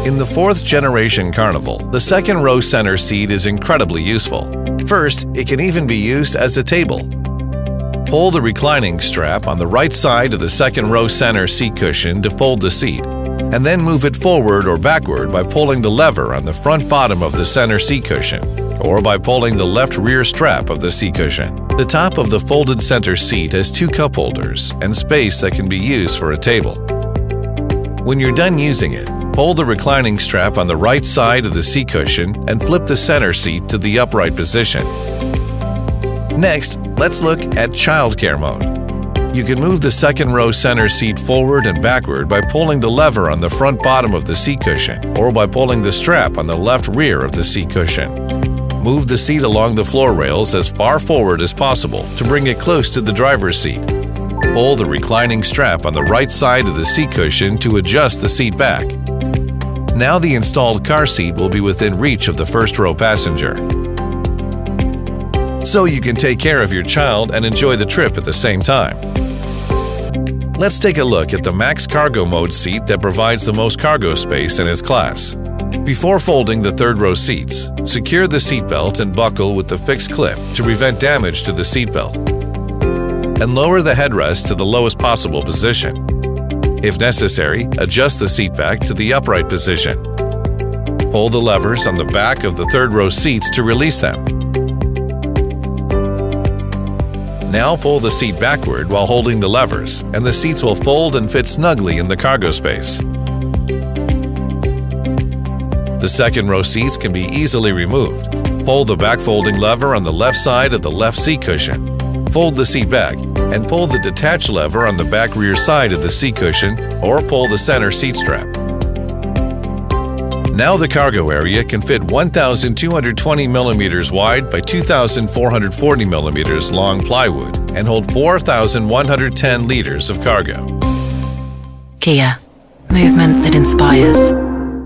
In the 4th generation Carnival, the second row center seat is incredibly useful. First, it can even be used as a table. Pull the reclining strap on the right side of the second row center seat cushion to fold the seat, and then move it forward or backward by pulling the lever on the front bottom of the center seat cushion, or by pulling the left rear strap of the seat cushion. The top of the folded center seat has 2 cup holders and space that can be used for a table. When you're done using it, pull the reclining strap on the right side of the seat cushion and flip the center seat to the upright position. Next, let's look at childcare mode. You can move the second row center seat forward and backward by pulling the lever on the front bottom of the seat cushion, or by pulling the strap on the left rear of the seat cushion. Move the seat along the floor rails as far forward as possible to bring it close to the driver's seat. Pull the reclining strap on the right side of the seat cushion to adjust the seat back. Now the installed car seat will be within reach of the first row passenger. So you can take care of your child and enjoy the trip at the same time. Let's take a look at the Max Cargo Mode seat that provides the most cargo space in its class. Before folding the third row seats, secure the seatbelt and buckle with the fixed clip to prevent damage to the seatbelt, and lower the headrest to the lowest possible position. If necessary, adjust the seat back to the upright position. Pull the levers on the back of the third row seats to release them. Now pull the seat backward while holding the levers, and the seats will fold and fit snugly in the cargo space. The second row seats can be easily removed. Pull the back folding lever on the left side of the left seat cushion. Fold the seat back and pull the detach lever on the back rear side of the seat cushion, or pull the center seat strap. Now the cargo area can fit 1,220 millimeters wide by 2,440 millimeters long plywood and hold 4,110 liters of cargo. Kia, movement that inspires.